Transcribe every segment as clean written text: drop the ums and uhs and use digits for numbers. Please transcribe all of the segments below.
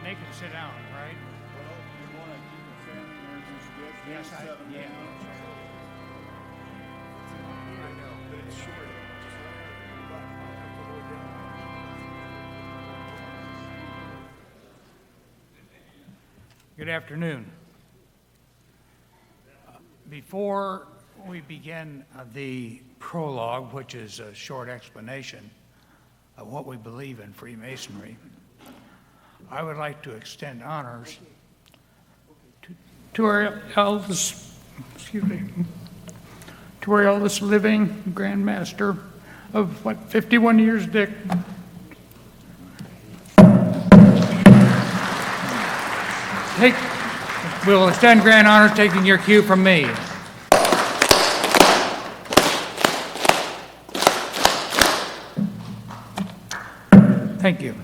They can sit down, right? Well, you want to keep it family, there's this good. Yes, There's 7 yeah. minutes. I know, but it's short. Just let her butt up the way down. Good afternoon. Before we begin the prologue, which is a short explanation of what we believe in Freemasonry, I would like to extend honors to our eldest, to our eldest living Grand Master of 51 years, Dick. We'll extend grand honor taking your cue from me. Thank you.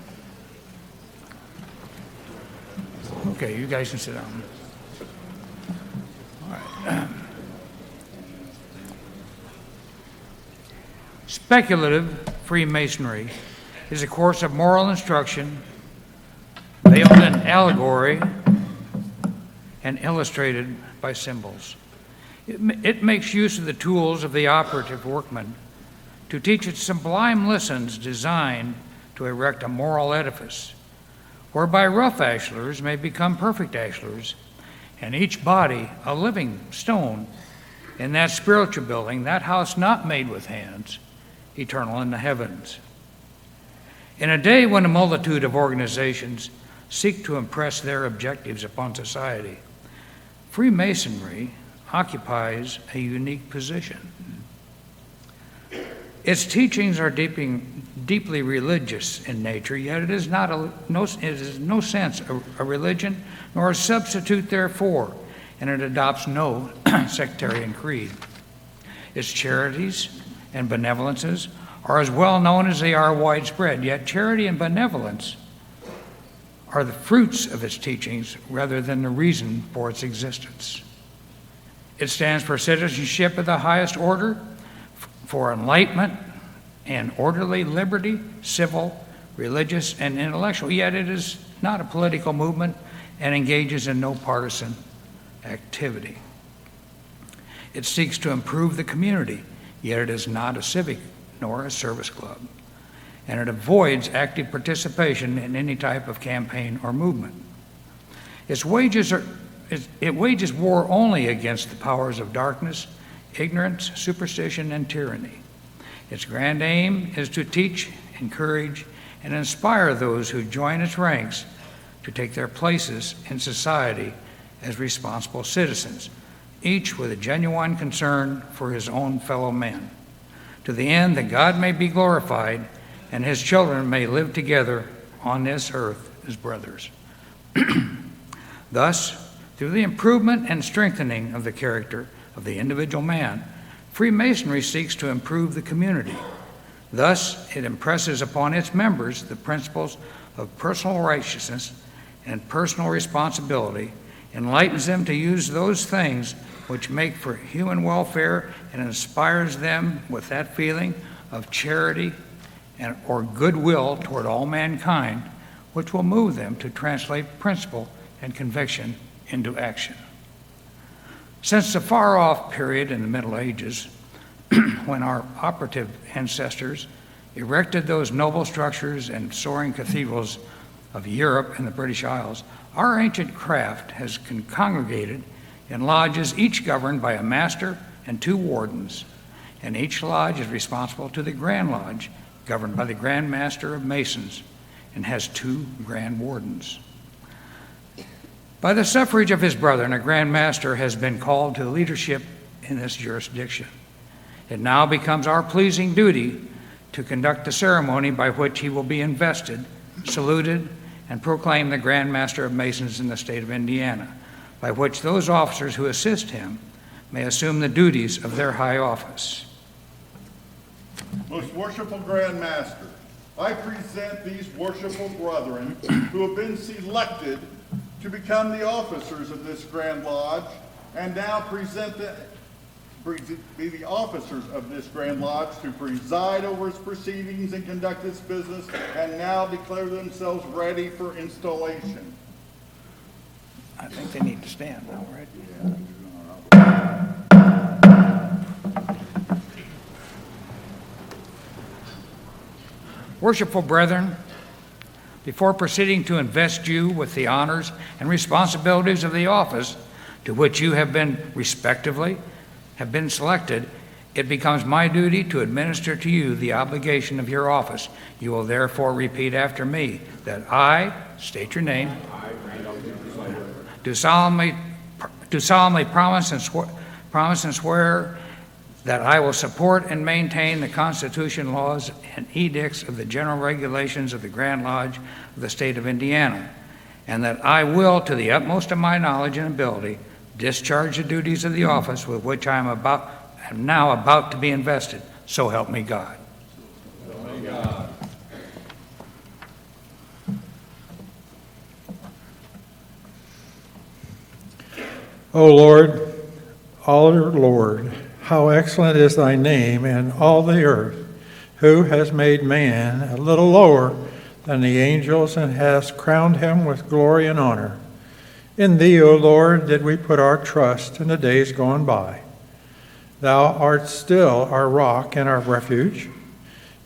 Okay, you guys can sit down. All right. Speculative Freemasonry is a course of moral instruction veiled in allegory and illustrated by symbols. It makes use of the tools of the operative workman to teach its sublime lessons designed to erect a moral edifice, whereby rough ashlars may become perfect ashlars, and each body a living stone in that spiritual building, that house not made with hands, eternal in the heavens. In a day when a multitude of organizations seek to impress their objectives upon society, Freemasonry occupies a unique position. Its teachings are deeply religious in nature, yet it is in no sense a religion nor a substitute therefore, and it adopts no sectarian creed. Its charities and benevolences are as well known as they are widespread, yet charity and benevolence are the fruits of its teachings rather than the reason for its existence. It stands for citizenship of the highest order, for enlightenment and orderly liberty, civil, religious, and intellectual, yet it is not a political movement and engages in no partisan activity. It seeks to improve the community, yet it is not a civic nor a service club, and it avoids active participation in any type of campaign or movement. It wages war only against the powers of darkness, ignorance, superstition, and tyranny. Its grand aim is to teach, encourage, and inspire those who join its ranks to take their places in society as responsible citizens, each with a genuine concern for his own fellow men, to the end that God may be glorified and his children may live together on this earth as brothers. Thus, through the improvement and strengthening of the character of the individual man, Freemasonry seeks to improve the community. Thus, it impresses upon its members the principles of personal righteousness and personal responsibility, enlightens them to use those things which make for human welfare, and inspires them with that feeling of charity or goodwill toward all mankind, which will move them to translate principle and conviction into action. Since the far-off period in the Middle Ages, when our operative ancestors erected those noble structures and soaring cathedrals of Europe and the British Isles, our ancient craft has congregated in lodges, each governed by a master and 2 wardens, and each lodge is responsible to the Grand Lodge, governed by the Grand Master of Masons, and has 2 Grand Wardens. By the suffrage of his brethren, a Grand Master has been called to leadership in this jurisdiction. It now becomes our pleasing duty to conduct the ceremony by which he will be invested, saluted, and proclaimed the Grand Master of Masons in the state of Indiana, by which those officers who assist him may assume the duties of their high office. Most worshipful Grand Master, I present these worshipful brethren who have been selected to become the officers of this Grand Lodge, and now be the officers of this Grand Lodge to preside over its proceedings and conduct its business, and now declare themselves ready for installation. I think they need to stand now, right? Worshipful brethren, before proceeding to invest you with the honors and responsibilities of the office to which you have been respectively selected, it becomes my duty to administer to you the obligation of your office. You will therefore repeat after me that I, state your name, do solemnly promise and swear that I will support and maintain the Constitution, laws, and edicts of the general regulations of the Grand Lodge of the state of Indiana, and that I will, to the utmost of my knowledge and ability, discharge the duties of the office with which I am now about to be invested. So help me God. So help me God. O Lord, our Lord, how excellent is thy name in all the earth, who has made man a little lower than the angels and has crowned him with glory and honor. In thee, O Lord, did we put our trust in the days gone by. Thou art still our rock and our refuge.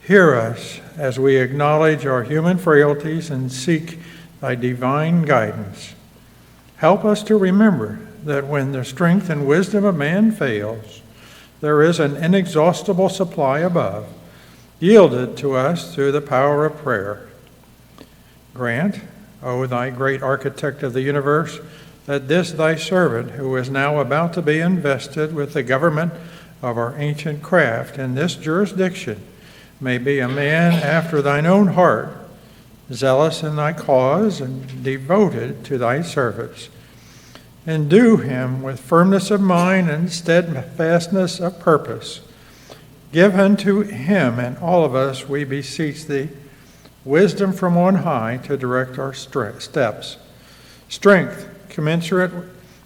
Hear us as we acknowledge our human frailties and seek thy divine guidance. Help us to remember that when the strength and wisdom of man fails, there is an inexhaustible supply above, yielded to us through the power of prayer. Grant, O thy great architect of the universe, that this thy servant, who is now about to be invested with the government of our ancient craft in this jurisdiction, may be a man after thine own heart, zealous in thy cause and devoted to thy service. Endue him with firmness of mind and steadfastness of purpose. Give unto him and all of us, we beseech thee, wisdom from on high to direct our steps, strength commensurate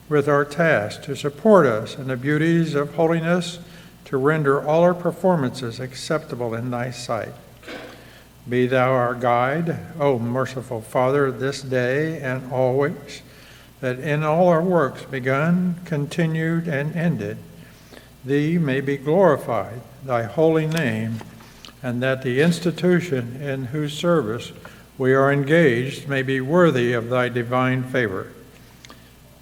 with our task to support us in the beauties of holiness, to render all our performances acceptable in thy sight. Be thou our guide, O merciful Father, this day and always, that in all our works begun, continued, and ended, thee may be glorified, thy holy name, and that the institution in whose service we are engaged may be worthy of thy divine favor.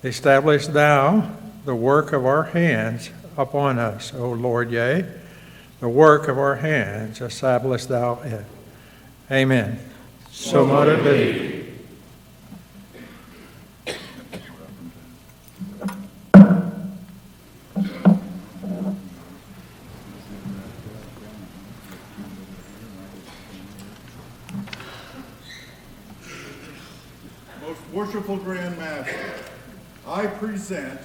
Establish thou the work of our hands upon us, O Lord, yea, the work of our hands establish thou it. Amen. So might it be. Worshipful Grand Master, I present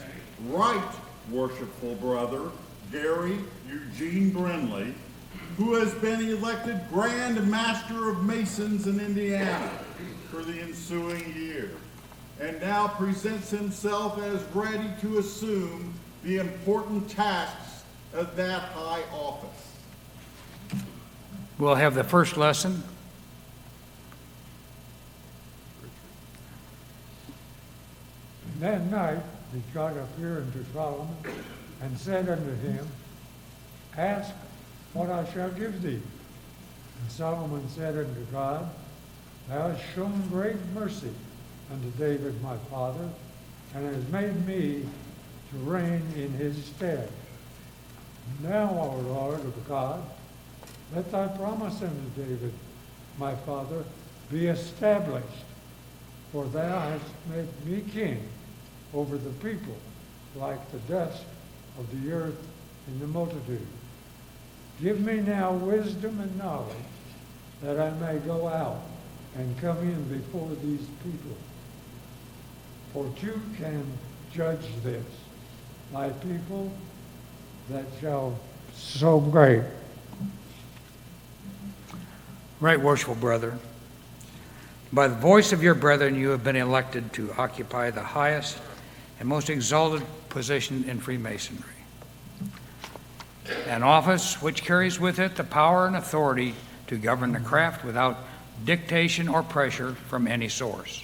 Right Worshipful Brother Gary Eugene Brinley, who has been elected Grand Master of Masons in Indiana for the ensuing year, and now presents himself as ready to assume the important tasks of that high office. We'll have the first lesson. That night did God appear unto Solomon and said unto him, Ask what I shall give thee. And Solomon said unto God, Thou hast shown great mercy unto David my father, and hast made me to reign in his stead. Now, O Lord of God, let thy promise unto David my father be established. For thou hast made me king over the people, like the dust of the earth in the multitude. Give me now wisdom and knowledge, that I may go out and come in before these people. For two can judge this, my people that shall so great. Right, worshipful brother. By the voice of your brethren, you have been elected to occupy the highest and most exalted position in Freemasonry, an office which carries with it the power and authority to govern the craft without dictation or pressure from any source.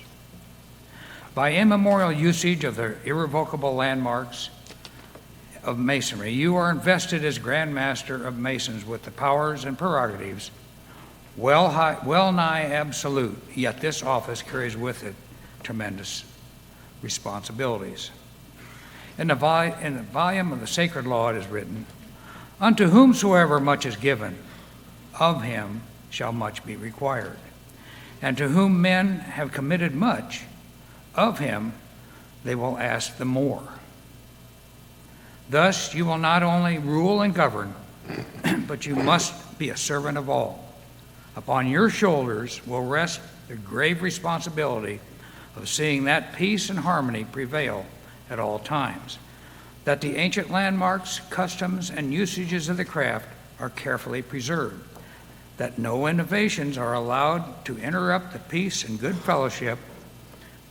By immemorial usage of the irrevocable landmarks of Masonry, you are invested as Grand Master of Masons with the powers and prerogatives well nigh absolute, yet this office carries with it tremendous responsibilities. In the volume of the sacred law it is written, "Unto whomsoever much is given, of him shall much be required. And to whom men have committed much, of him they will ask the more." Thus you will not only rule and govern, but you must be a servant of all. Upon your shoulders will rest the grave responsibility of seeing that peace and harmony prevail at all times, that the ancient landmarks, customs, and usages of the craft are carefully preserved, that no innovations are allowed to interrupt the peace and good fellowship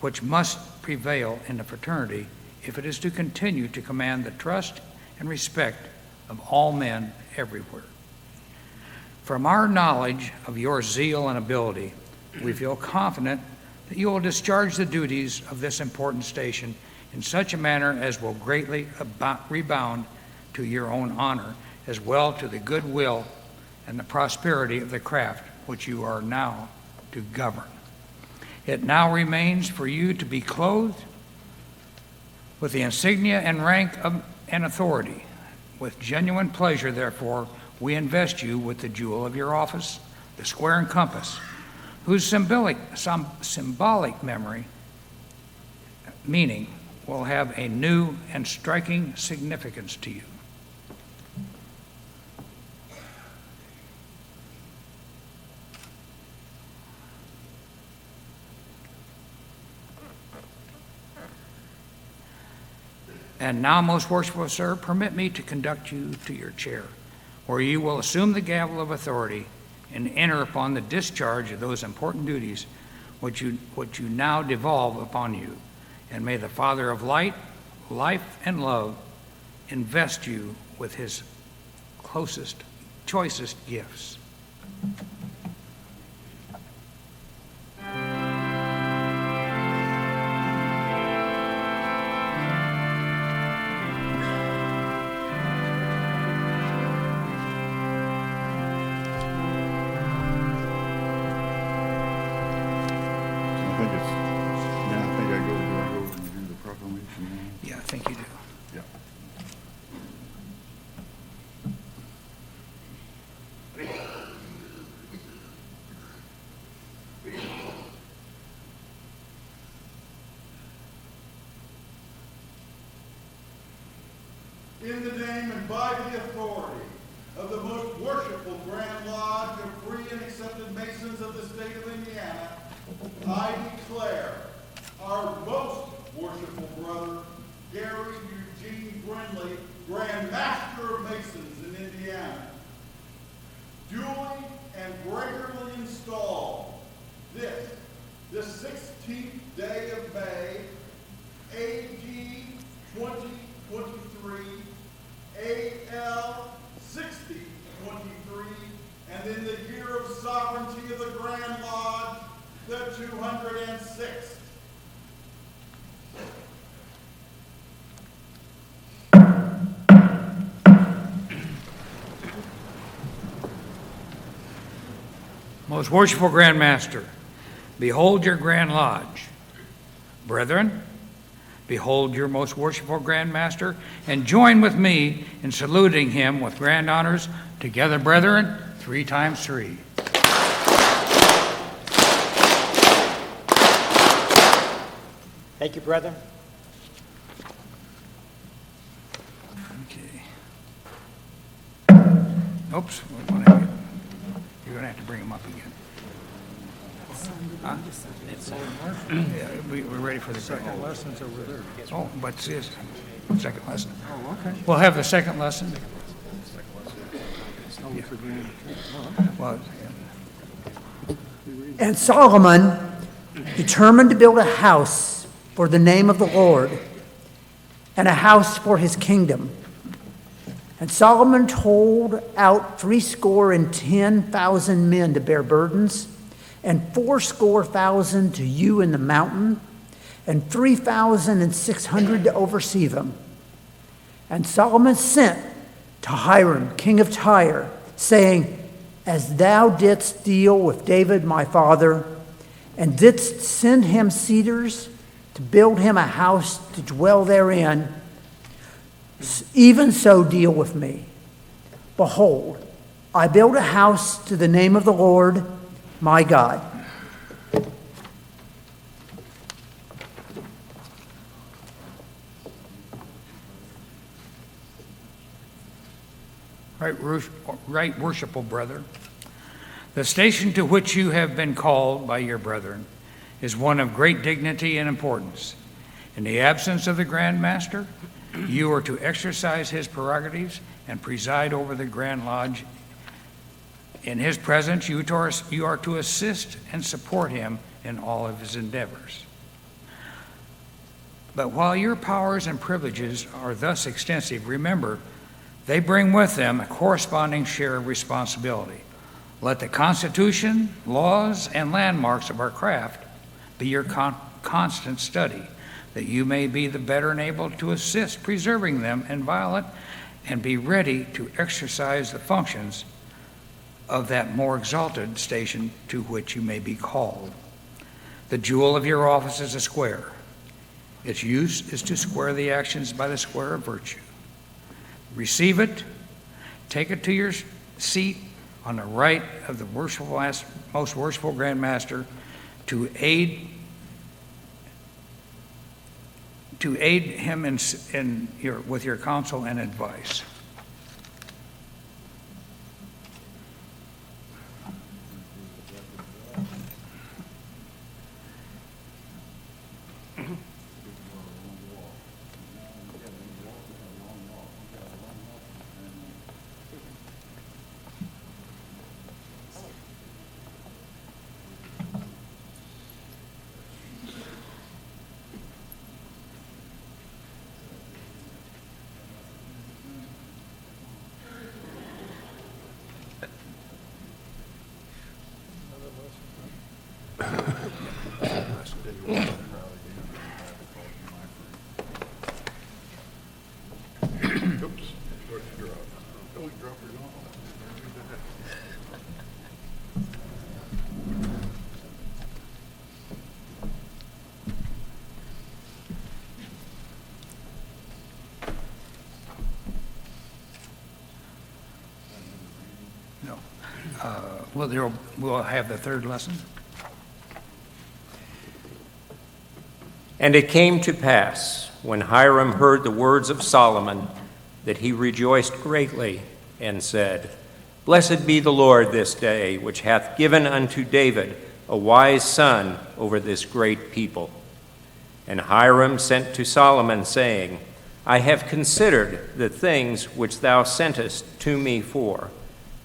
which must prevail in the fraternity if it is to continue to command the trust and respect of all men everywhere. From our knowledge of your zeal and ability, we feel confident that you will discharge the duties of this important station in such a manner as will greatly rebound to your own honor, as well to the goodwill and the prosperity of the craft which you are now to govern. It now remains for you to be clothed with the insignia and rank and authority. With genuine pleasure, therefore, we invest you with the jewel of your office, the square and compass, whose symbolic meaning will have a new and striking significance to you. And now, most worshipful sir, permit me to conduct you to your chair, where you will assume the gavel of authority and enter upon the discharge of those important duties which you now devolve upon you. And may the Father of light, life, and love invest you with his choicest gifts. Yeah, I think you do. Yeah. In the name and by the authority of the most worshipful Grand Lodge of free and accepted Masons of the state of Indiana, I declare our most worshipful brother, Gary Eugene Brindley, Grand Master of Masons in Indiana, duly and regularly installed the 16th day of May, AD 2023, AL 6023, and in the year of sovereignty of the Grand Lodge, the 206th. Most worshipful Grand Master, behold your Grand Lodge. Brethren, behold your most worshipful Grand Master, and join with me in saluting him with grand honors. Together, brethren, 3 times 3. Thank you, brethren. Okay. Oops, you're going to have to bring them up again. Huh? Yeah, we're ready for the second. Lessons over there. Oh, but it's second lesson. Oh, okay. We'll have the second lesson. Yeah. Well, And Solomon determined to build a house for the name of the Lord and a house for his kingdom. And Solomon told out 70,000 men to bear burdens, and 80,000 to hew in the mountain, and 3,600 to oversee them. And Solomon sent to Hiram, king of Tyre, saying, As thou didst deal with David my father, and didst send him cedars to build him a house to dwell therein, even so deal with me. Behold, I build a house to the name of the Lord my God. Right, worshipful brother, the station to which you have been called by your brethren is one of great dignity and importance. In the absence of the Grand Master, you are to exercise his prerogatives and preside over the Grand Lodge. In his presence, you are to assist and support him in all of his endeavors. But while your powers and privileges are thus extensive, remember, they bring with them a corresponding share of responsibility. Let the Constitution, laws, and landmarks of our craft be your constant study, that you may be the better enabled to assist preserving them inviolate and be ready to exercise the functions of that more exalted station to which you may be called. The jewel of your office is a square. Its use is to square the actions by the square of virtue. Receive it, take it to your seat on the right of the most worshipful Grand Master to aid him with your counsel and advice. We'll have the third lesson. And it came to pass, when Hiram heard the words of Solomon, that he rejoiced greatly and said, Blessed be the Lord this day, which hath given unto David a wise son over this great people. And Hiram sent to Solomon, saying, I have considered the things which thou sentest to me for,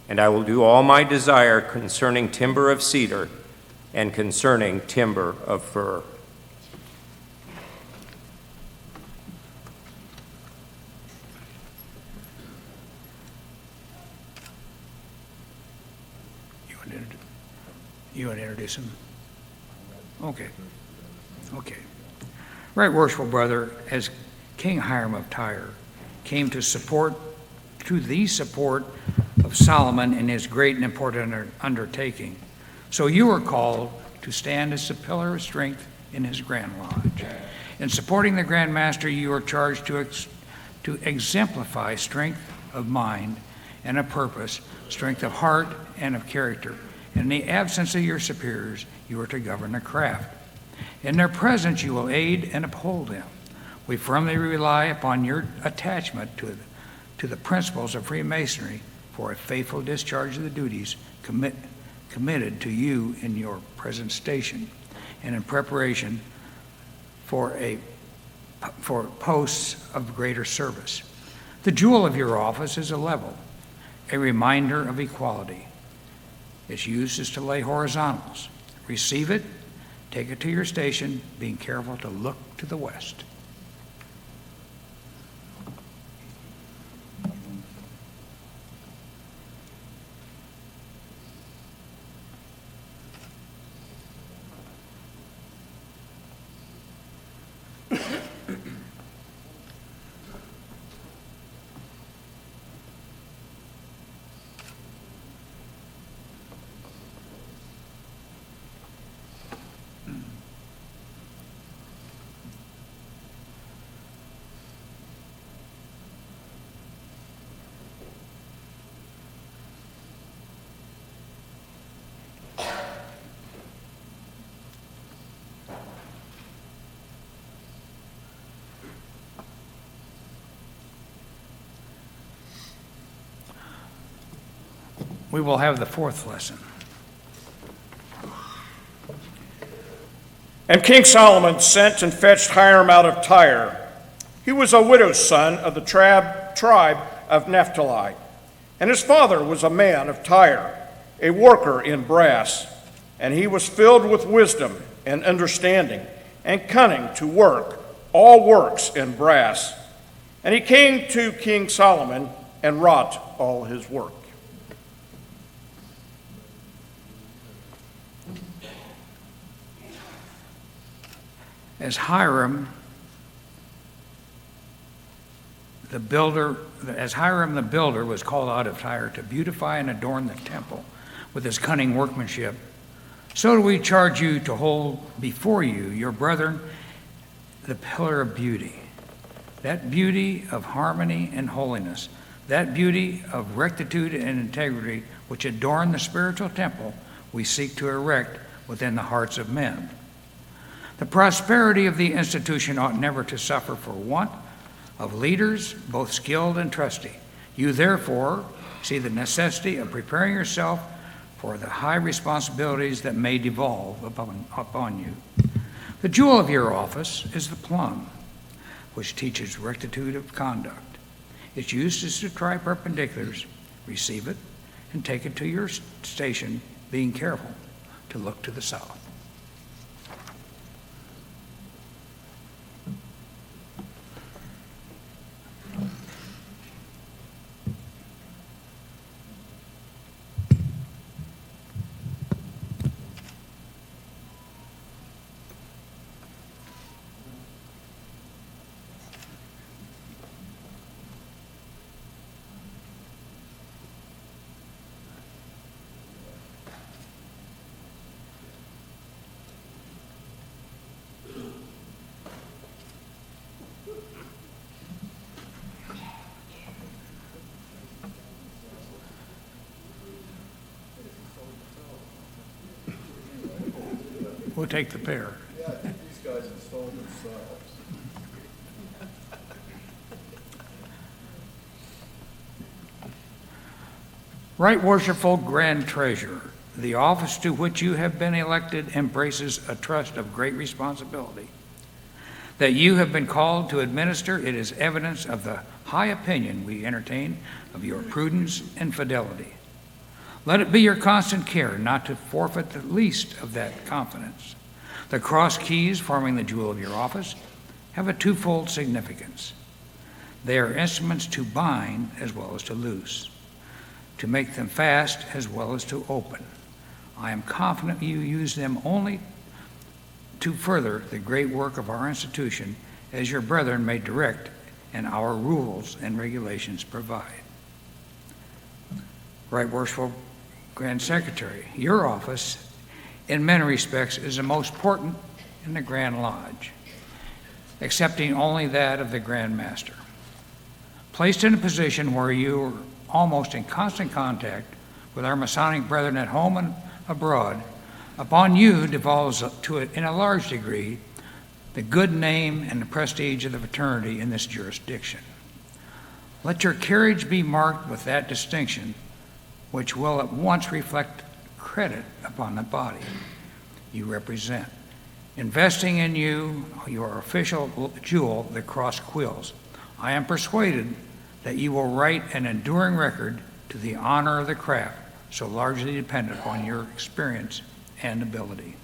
and I will do all my desire concerning timber of cedar and concerning timber of fir. You want to introduce him? Okay. Right, worshipful brother, as King Hiram of Tyre came to the support of Solomon in his great and important undertaking, so you are called to stand as a pillar of strength in his Grand Lodge. In supporting the Grand Master, you are charged to exemplify strength of mind and of purpose, strength of heart and of character. In the absence of your superiors, you are to govern the craft. In their presence, you will aid and uphold them. We firmly rely upon your attachment to the principles of Freemasonry for a faithful discharge of the duties committed to you in your present station and in preparation for posts of greater service. The jewel of your office is a level, a reminder of equality. Its use is to lay horizontals. Receive it, take it to your station, being careful to look to the west. We will have the fourth lesson. And King Solomon sent and fetched Hiram out of Tyre. He was a widow's son of the tribe of Naphtali, and his father was a man of Tyre, a worker in brass, and he was filled with wisdom and understanding and cunning to work all works in brass. And he came to King Solomon and wrought all his work. As Hiram the builder was called out of Tyre to beautify and adorn the temple with his cunning workmanship, so do we charge you to hold before you, your brethren, the pillar of beauty, that beauty of harmony and holiness, that beauty of rectitude and integrity which adorn the spiritual temple we seek to erect within the hearts of men. The prosperity of the institution ought never to suffer for want of leaders, both skilled and trusty. You therefore see the necessity of preparing yourself for the high responsibilities that may devolve upon you. The jewel of your office is the plumb, which teaches rectitude of conduct. Its use is to try perpendiculars, receive it, and take it to your station, being careful to look to the south. We'll take the pair. Yeah, I think these guys installed themselves. Right Worshipful Grand Treasurer, the office to which you have been elected embraces a trust of great responsibility. That you have been called to administer, it is evidence of the high opinion we entertain of your prudence and fidelity. Let it be your constant care not to forfeit the least of that confidence. The cross keys forming the jewel of your office have a twofold significance. They are instruments to bind as well as to loose, to make them fast as well as to open. I am confident you use them only to further the great work of our institution, as your brethren may direct and our rules and regulations provide. Right Worshipful Grand Secretary, your office, in many respects, is the most important in the Grand Lodge, excepting only that of the Grand Master. Placed in a position where you are almost in constant contact with our Masonic brethren at home and abroad, Upon you devolves in a large degree, the good name and the prestige of the fraternity in this jurisdiction. Let your carriage be marked with that distinction, which will at once reflect credit upon the body you represent. Investing in you, your official jewel, the cross quills, I am persuaded that you will write an enduring record to the honor of the craft, so largely dependent upon your experience and ability.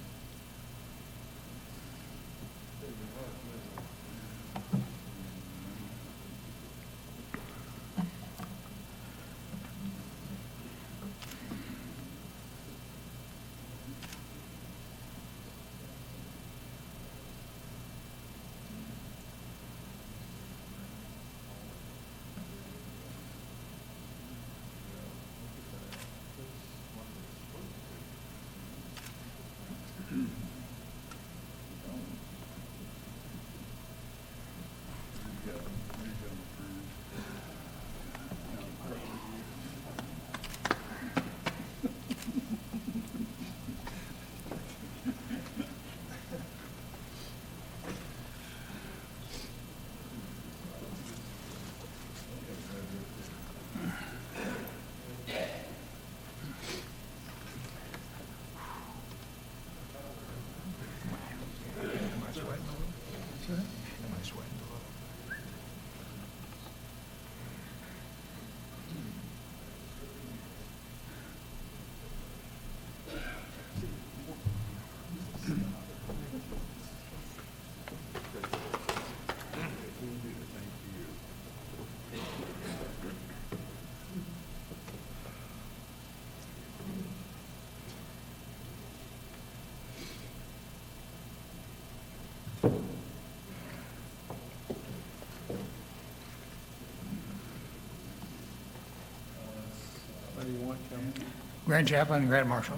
Grand Chaplain and Grand Marshal.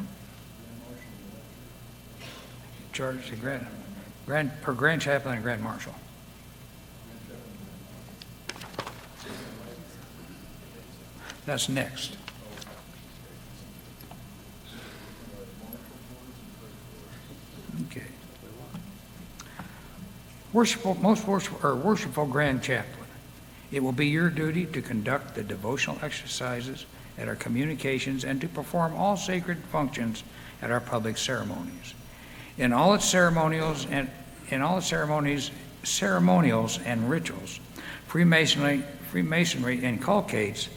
Charge to Grand Chaplain and Grand Marshal. That's next. Okay. Worshipful Grand Chaplain, it will be your duty to conduct the devotional exercises at our communications and to perform all sacred functions at our public ceremonies. In all its ceremonials and rituals, Freemasonry inculcates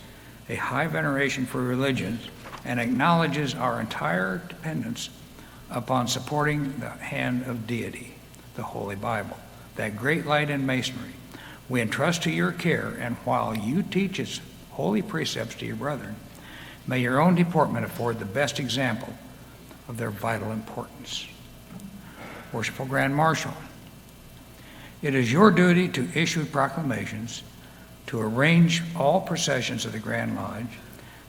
a high veneration for religion and acknowledges our entire dependence upon supporting the hand of deity, the Holy Bible, that great light in Masonry. We entrust to your care, and while you teach its holy precepts to your brethren, may your own deportment afford the best example of their vital importance. Worshipful Grand Marshal, it is your duty to issue proclamations, to arrange all processions of the Grand Lodge,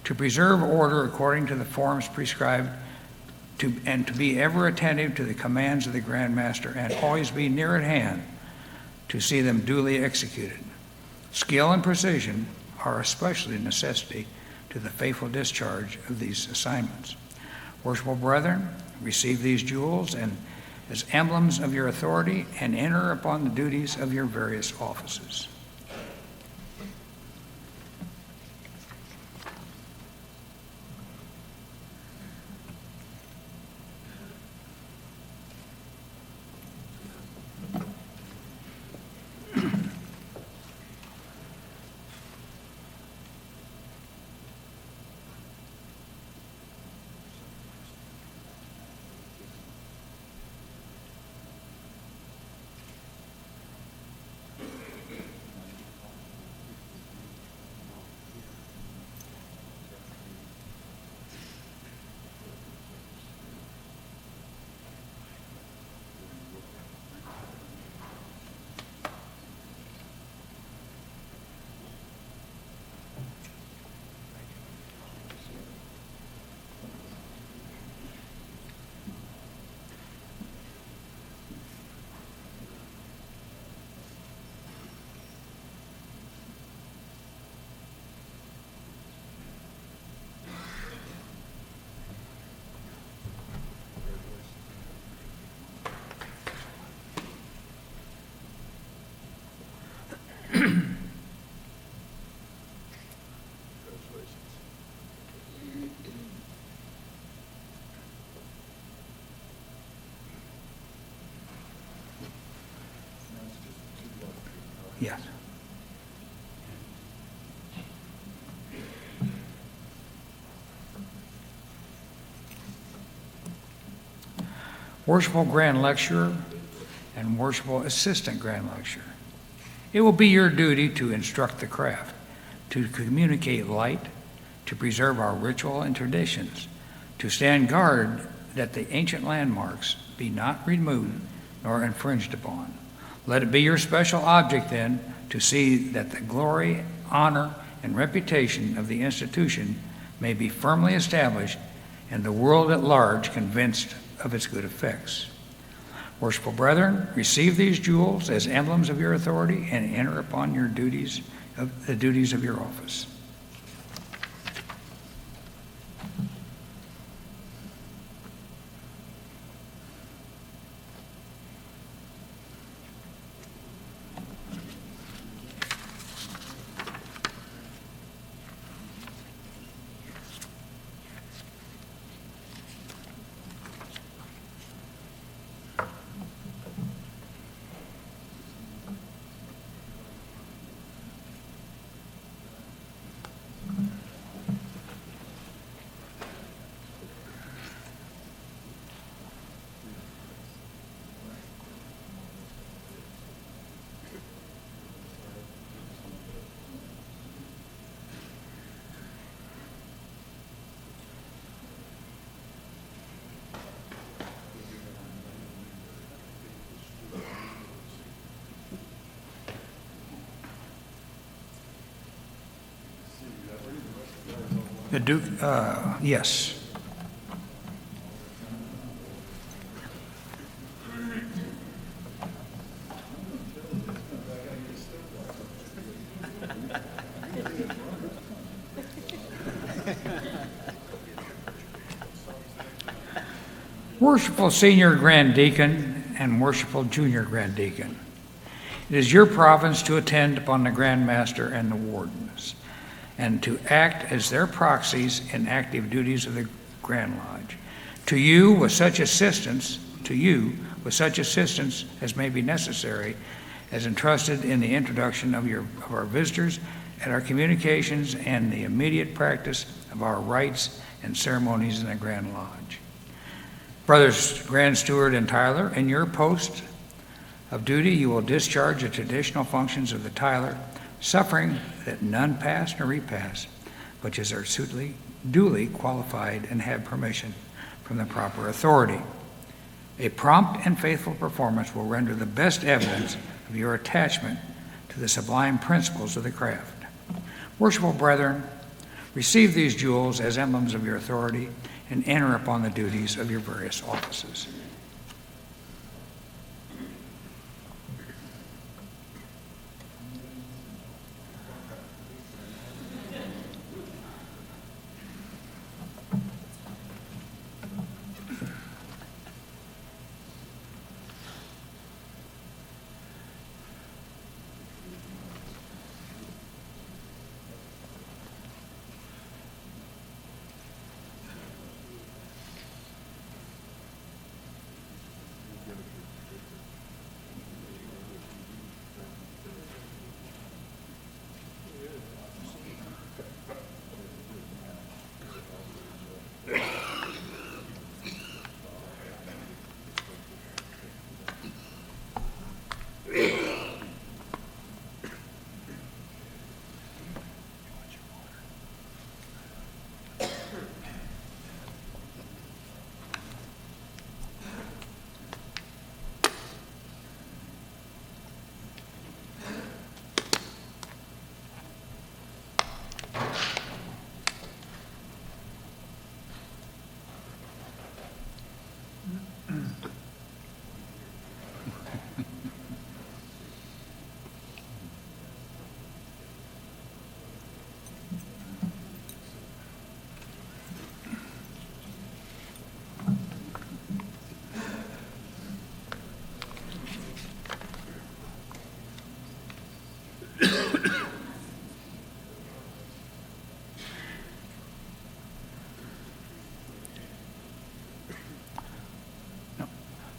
to preserve order according to the forms prescribed, and to be ever attentive to the commands of the Grand Master, and always be near at hand to see them duly executed. Skill and precision are especially a necessity to the faithful discharge of these assignments. Worshipful brethren, receive these jewels and as emblems of your authority and enter upon the duties of your various offices. Yes. Worshipful Grand Lecturer and Worshipful Assistant Grand Lecturer. It will be your duty to instruct the craft, to communicate light, to preserve our ritual and traditions, to stand guard that the ancient landmarks be not removed nor infringed upon. Let it be your special object, then, to see that the glory, honor, and reputation of the institution may be firmly established and the world at large convinced of its good effects. Worshipful brethren, receive these jewels as emblems of your authority and enter upon your duties, the duties of your office. The Duke, yes. Worshipful Senior Grand Deacon and Worshipful Junior Grand Deacon, it is your province to attend upon the Grand Master and the wardens, and to act as their proxies in active duties of the Grand Lodge. To you, with such assistance as may be necessary, as entrusted in the introduction of our visitors at our communications and the immediate practice of our rites and ceremonies in the Grand Lodge. Brothers Grand Steward and Tyler, in your post of duty, you will discharge the traditional functions of the Tyler, suffering that none pass nor repass, but as are duly qualified and have permission from the proper authority. A prompt and faithful performance will render the best evidence of your attachment to the sublime principles of the craft. Worshipful brethren, receive these jewels as emblems of your authority and enter upon the duties of your various offices.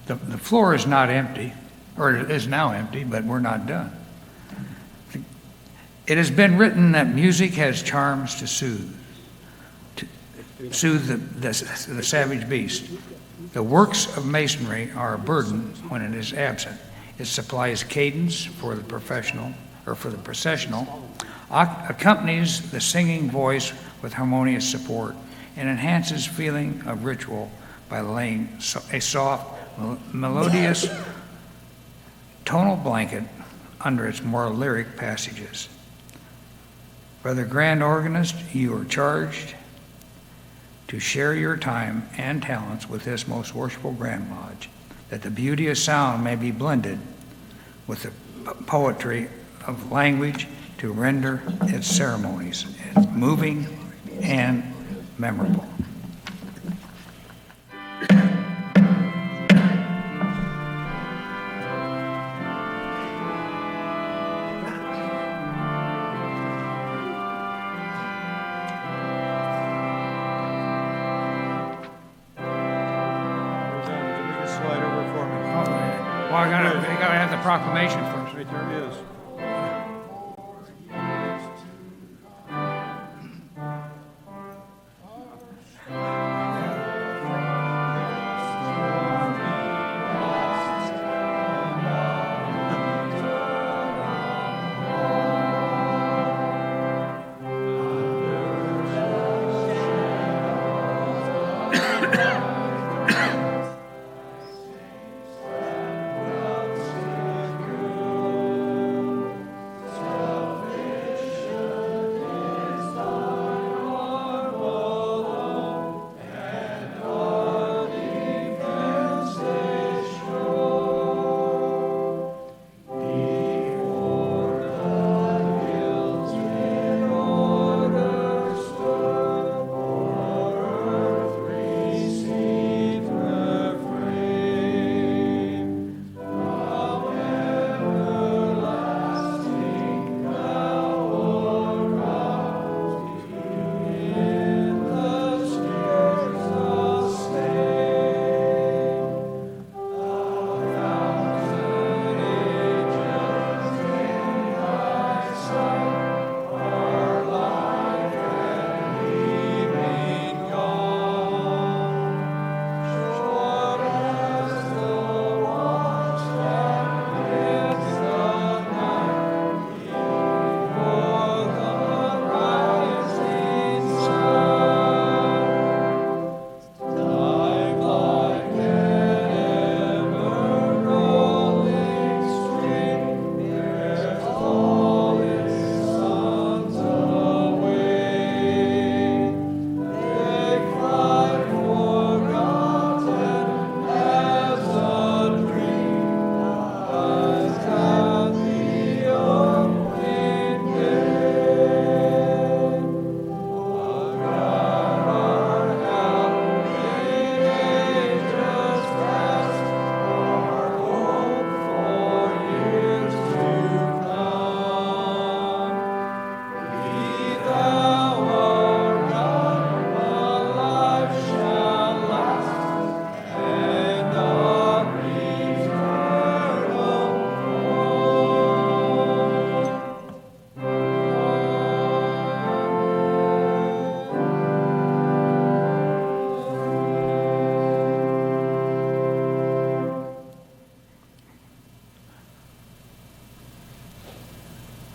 The floor is not empty, or it is now empty, but we're not done. It has been written that music has charms to soothe the savage beast. The works of masonry are a burden when it is absent. It supplies cadence for the professional or for the processional, accompanies the singing voice with harmonious support, and enhances feeling of ritual by laying a soft, melodious tonal blanket under its more lyric passages. Brother Grand Organist, you are charged to share your time and talents with this most worshipful Grand Lodge, that the beauty of sound may be blended with the poetry of language to render its ceremonies moving and memorable. Well, I gotta have the proclamation first. Right there it is.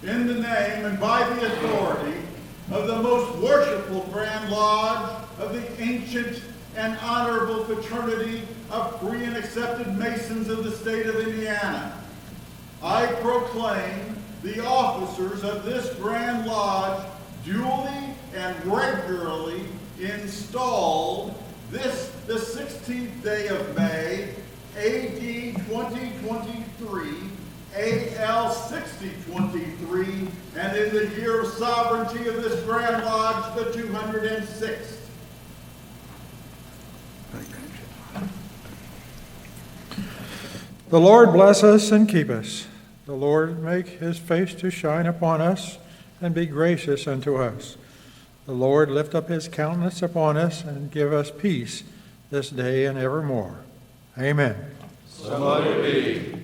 In the name and by the authority of the most worshipful Grand Lodge of the ancient and honorable fraternity of free and accepted Masons of the state of Indiana, I proclaim the officers of this Grand Lodge duly and regularly installed this, the 16th day of May, AD 2023, AL 6023, and in the year of sovereignty of this Grand Lodge, the 206th. The Lord bless us and keep us. The Lord make his face to shine upon us and be gracious unto us. The Lord lift up his countenance upon us and give us peace this day and evermore. Amen. So let it be.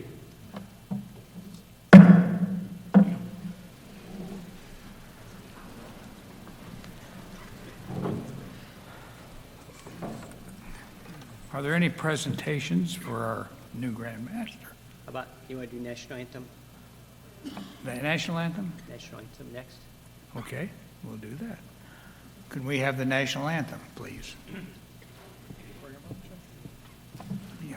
Are there any presentations for our new Grand Master? How about, you want to do national anthem? The national anthem? National anthem next? Okay, we'll do that. Could we have the national anthem, please? Yeah.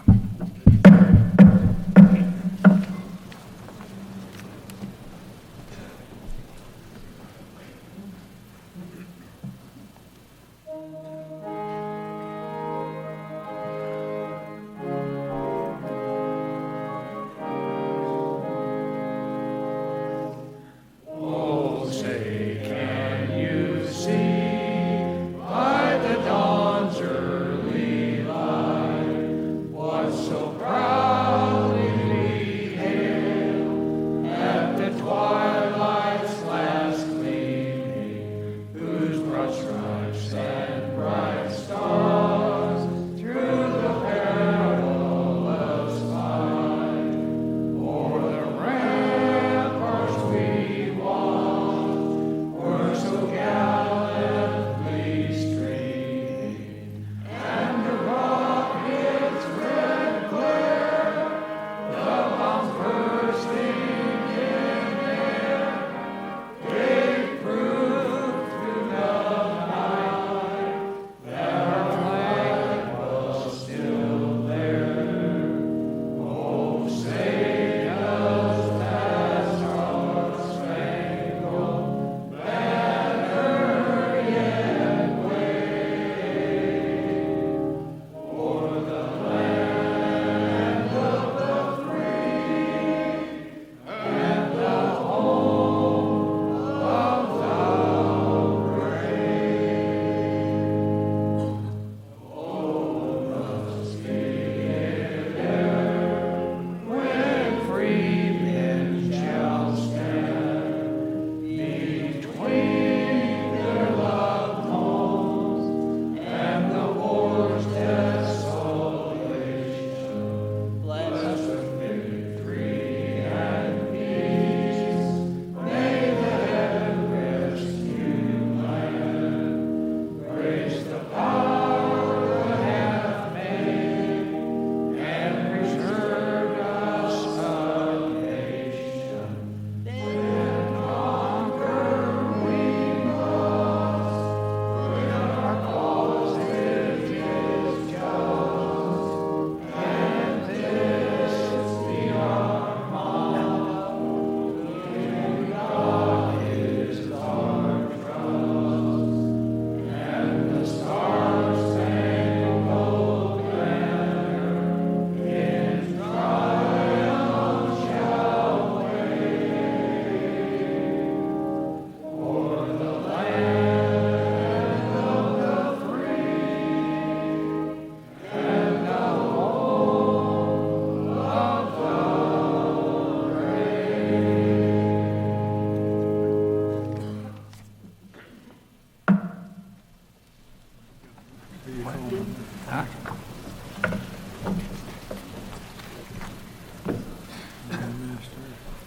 Huh?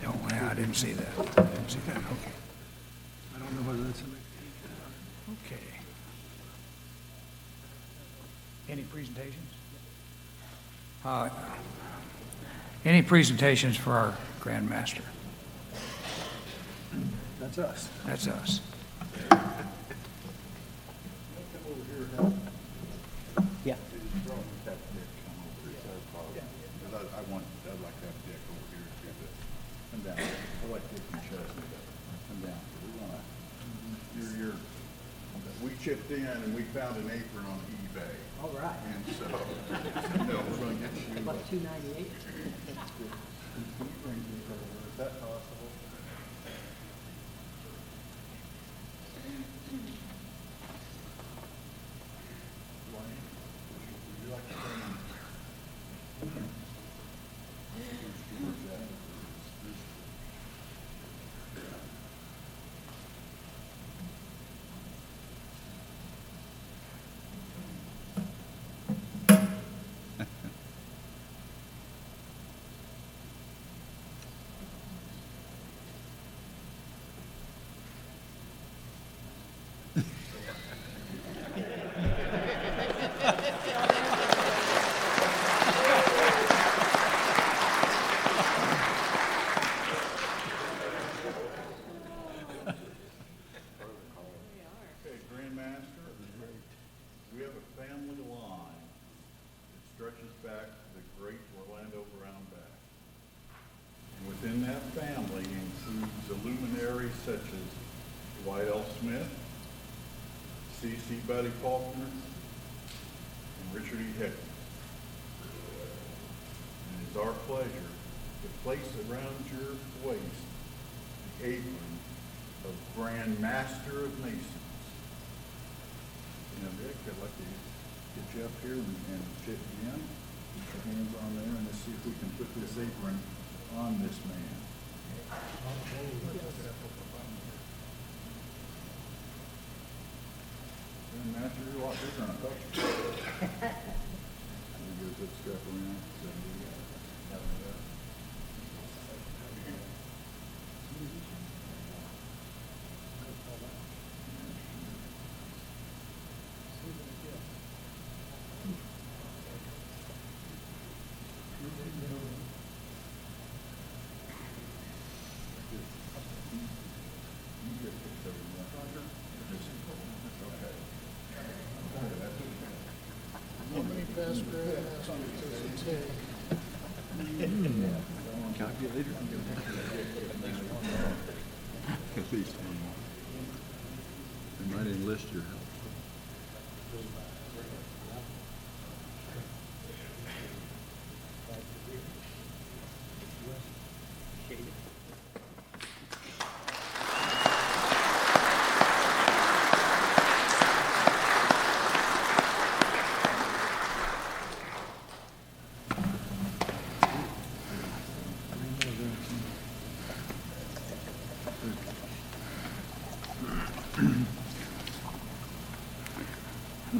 Oh, yeah, I didn't see that. I didn't see that, okay. I don't know whether that's a... Okay. Any presentations? Any presentations for our Grand Master? That's us. That's us. Yeah. I'd like to have Dick over here too, but come down. I like Dick and Chesney, but come down. We chipped in and we found an apron on eBay. All right. And so, we're gonna get you. About $2.98? Is that possible? Would you like to come? a luminary such as Dwight L. Smith, C.C. Buddy Faulkner, and Richard E. Hickman. And it is our pleasure to place around your waist the apron of Grand Master of Masons. Rick, I'd like to get you up here and chip you in. Put your hands on there and let's see if we can put this apron on this man. Grand Master, you're a lot bigger than I thought you were. Let me get this strap around. At least one more. They might enlist your help.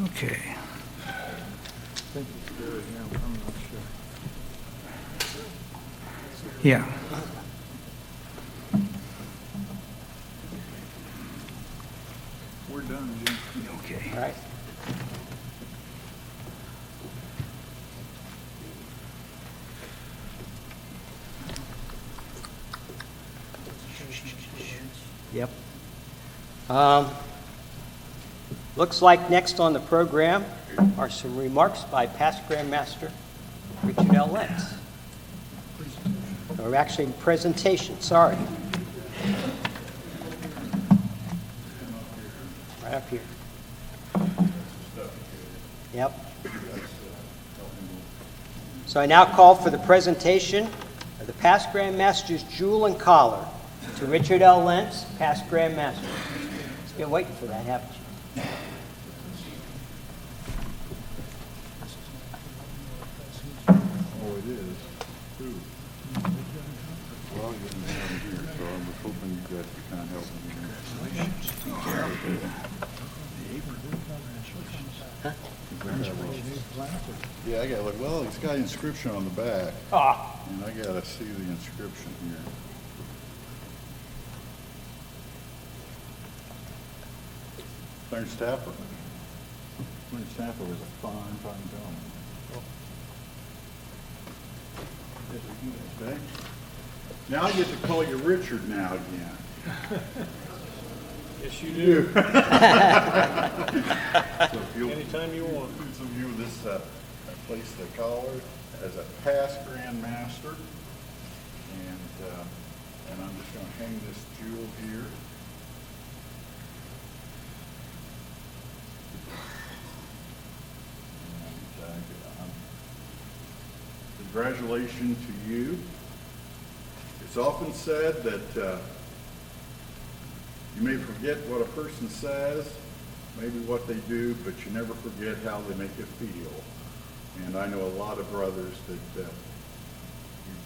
Okay. Yeah. We're done, Jim. Okay. All right. Yep. Looks like next on the program are some remarks by past Grand Master Richard L. Lentz. Or actually, presentation, sorry. Right up here. Yep. So I now call for the presentation of the past Grand Master's jewel and collar to Richard L. Lentz, past Grand Master. You've been waiting for that, haven't you? Oh, it is. Ooh. Well, you didn't have him here, so I was hoping you guys could kind of help me here. Yeah, I got, like, well, it's got inscription on the back, Ah, and I gotta see the inscription here. Clarence Tapper. Clarence Tapper was a fine gentleman. Okay. Now I get to call you Richard now again. Yes, you do. So if you'll Anytime you want. some view of this, place the collar as a past Grand Master. And I'm just gonna hang this jewel here. And, congratulations to you. It's often said that you may forget what a person says, maybe what they do, but you never forget how they make you feel. And I know a lot of brothers that you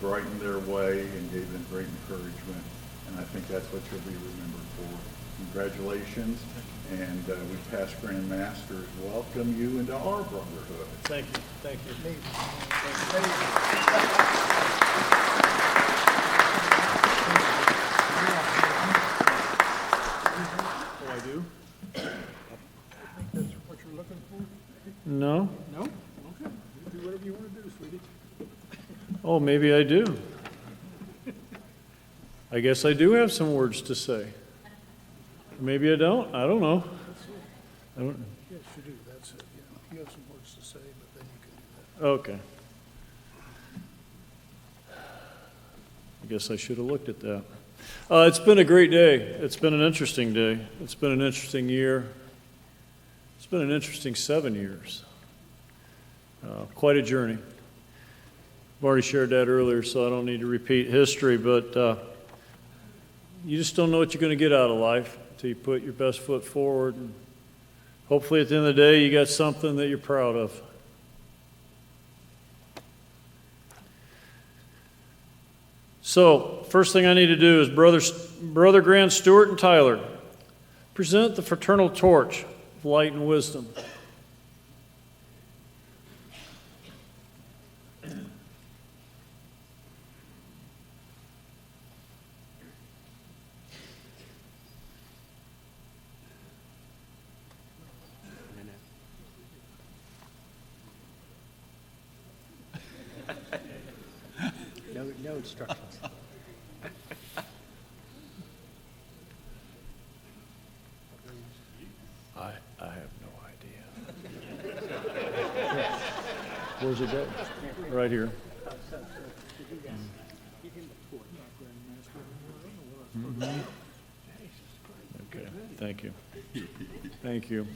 brightened their way and gave them great encouragement, and I think that's what you'll be remembered for. Congratulations, and we past Grand Masters welcome you into our brotherhood. Thank you, thank you. Oh, I do? That's what you're looking for? No. No? Okay. Do whatever you want to do, sweetie. Oh, maybe I do. I guess I do have some words to say. Maybe I don't. I don't know. I don't. Yes, you do, that's it, yeah. You have some words to say, but then you can do that. Okay. I guess I should have looked at that. It's been a great day. It's been an interesting day. It's been an interesting year. It's been an interesting 7 years. Quite a journey. I've already shared that earlier, so I don't need to repeat history, but you just don't know what you're going to get out of life until you put your best foot forward. And hopefully at the end of the day, you got something that you're proud of. So, first thing I need to do is Brother Grant Stewart and Tyler present the fraternal torch of light and wisdom. No instructions. I have no idea. Where's it go? Right here. Okay, thank you. Thank you.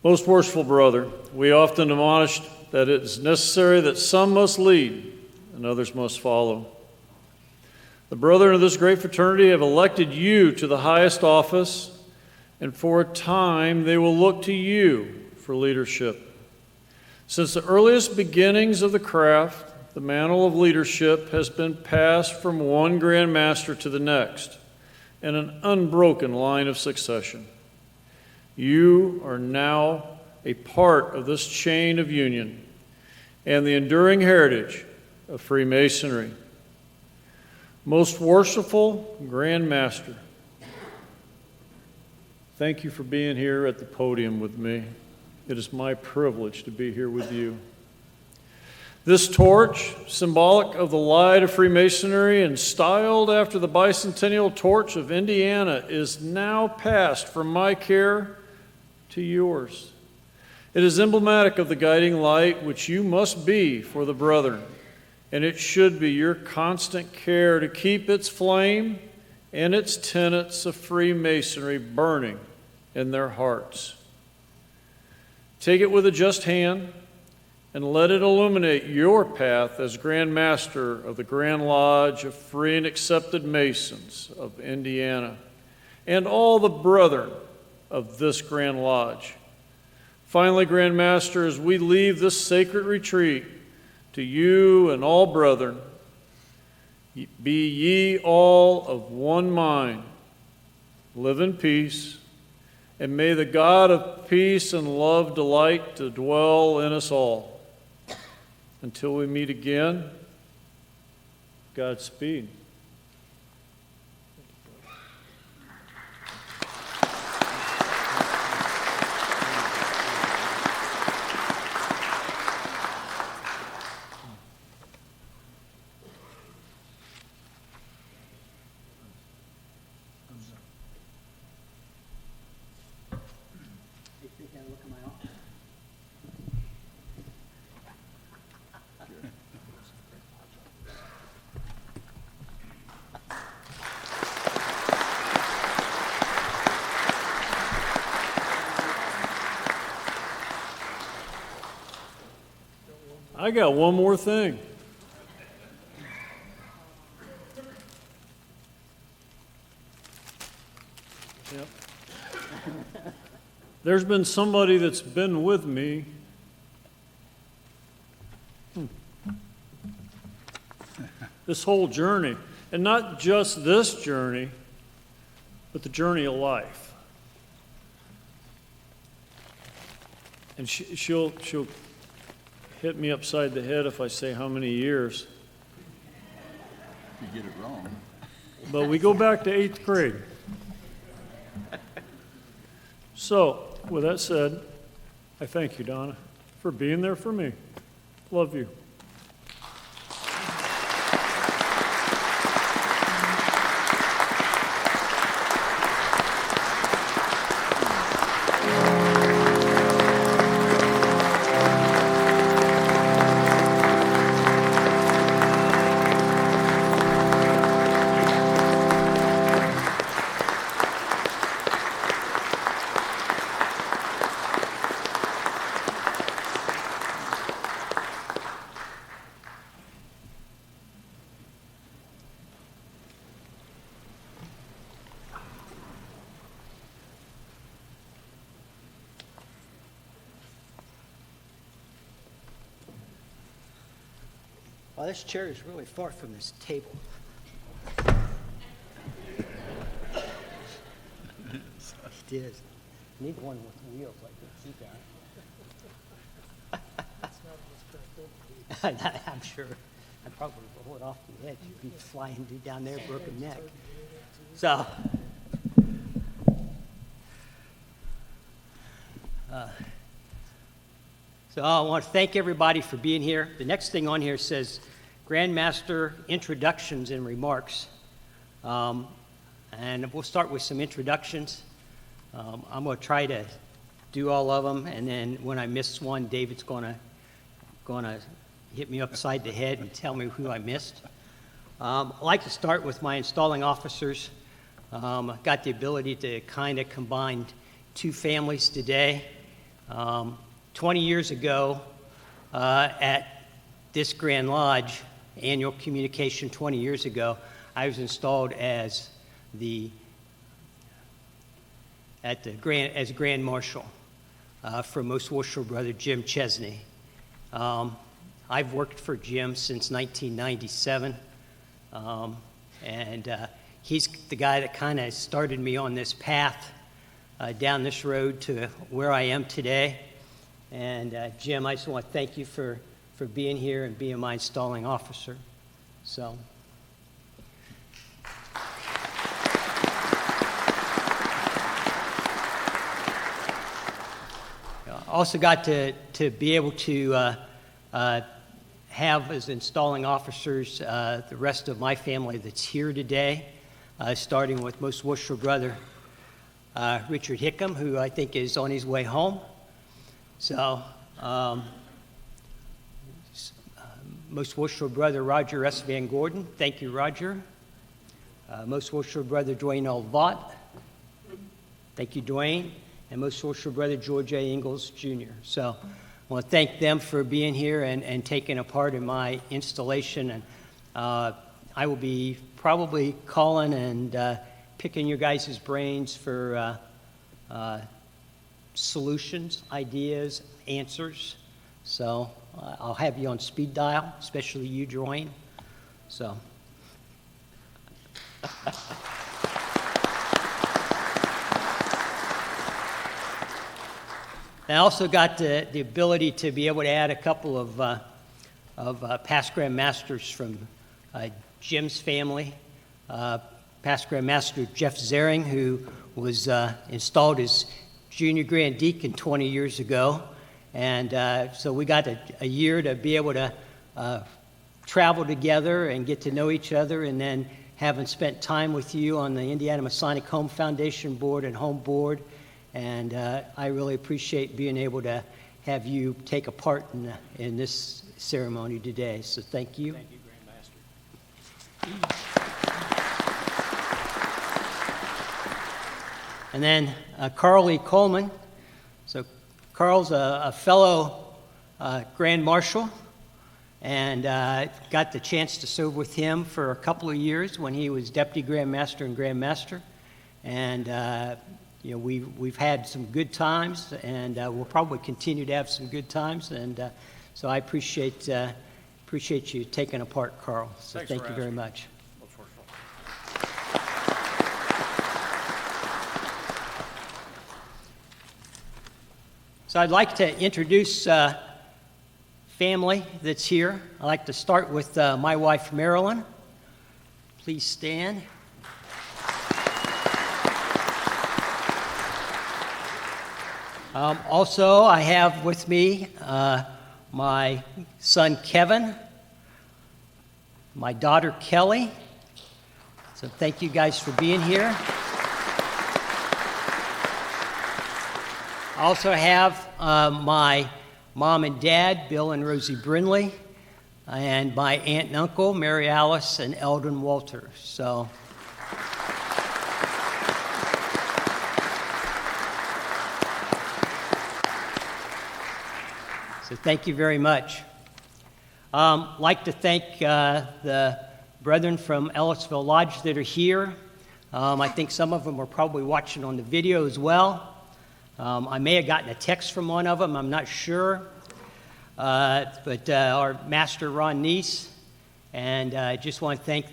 Most worshipful brother, we often admonish that it is necessary that some must lead and others must follow. The brethren of this great fraternity have elected you to the highest office, and for a time they will look to you for leadership. Since the earliest beginnings of the craft, the mantle of leadership has been passed from one Grand Master to the next in an unbroken line of succession. You are now a part of this chain of union and the enduring heritage of Freemasonry. Most worshipful Grand Master, thank you for being here at the podium with me. It is my privilege to be here with you. This torch, symbolic of the light of Freemasonry and styled after the bicentennial torch of Indiana, is now passed from my care to yours. It is emblematic of the guiding light which you must be for the brethren, and it should be your constant care to keep its flame and its tenets of Freemasonry burning in their hearts. Take it with a just hand and let it illuminate your path as Grand Master of the Grand Lodge of Free and Accepted Masons of Indiana and all the brethren of this Grand Lodge. Finally, Grand Master, as we leave this sacred retreat, to you and all brethren, be ye all of one mind, live in peace, and may the God of peace and love delight to dwell in us all. Until we meet again, Godspeed. I got one more thing. Yep. There's been somebody that's been with me. This whole journey, and not just this journey, but the journey of life. And she'll hit me upside the head if I say how many years. You get it wrong. But we go back to 8th grade. So, with that said, I thank you, Donna, for being there for me. Love you. Oh, this chair is really far from this table. It is. I need one with wheels like this. You got it. I'm sure. I'd probably roll it off the edge. You'd be flying down there, broken neck. So, I want to thank everybody for being here. The next thing on here says Grand Master introductions and remarks. And we'll start with some introductions. I'm going to try to do all of them, and then when I miss one, David's going to hit me upside the head and tell me who I missed. I'd like to start with my installing officers. I got the ability to kind of combine two families today. 20 years ago, at this Grand Lodge, annual communication 20 years ago, I was installed as Grand Marshal for Most Worshipful Brother Jim Chesney. I've worked for Jim since 1997, and he's the guy that kind of started me on this path down this road to where I am today. And Jim, I just want to thank you for being here and being my installing officer. So. Also got to be able to have as installing officers the rest of my family that's here today, starting with Most Worshipful Brother Richard Hickam, who I think is on his way home. So, Most Worshipful Brother Roger S. Van Gordon, thank you, Roger. Most Worshipful Brother Dwayne L. Vaught, thank you, Dwayne. And Most Worshipful Brother George A. Ingalls Jr. So I want to thank them for being here and taking a part in my installation. And I will be probably calling and picking your guys' brains for solutions, ideas, answers. So I'll have you on speed dial, especially you, Dwayne. So. I also got the ability to be able to add a couple of past Grand Masters from Jim's family. Past Grand Master Jeff Zering, who was installed as Junior Grand Deacon 20 years ago. And so we got a year to be able to travel together and get to know each other, and then having spent time with you on the Indiana Masonic Home Foundation Board and Home Board. And I really appreciate being able to have you take a part in this ceremony today. So thank you. Thank you, Grand Master. And then Carl E. Coleman. So Carl's a fellow Grand Marshal, and got the chance to serve with him for a couple of years when he was Deputy Grand Master and Grand Master. And you know, we've had some good times, and we'll probably continue to have some good times. And so I appreciate you taking a part, Carl. So thank you very much. So I'd like to introduce family that's here. I'd like to start with my wife, Marilyn. Please stand. Also, I have with me my son, Kevin, my daughter, Kelly. So thank you guys for being here. I also have my mom and dad, Bill and Rosie Brinley, and my aunt and uncle, Mary Alice and Eldon Walter. So thank you very much. I'd like to thank the brethren from Ellisville Lodge that are here. I think some of them are probably watching on the video as well. I may have gotten a text from one of them, I'm not sure. But our Master Ron Neese And I just want to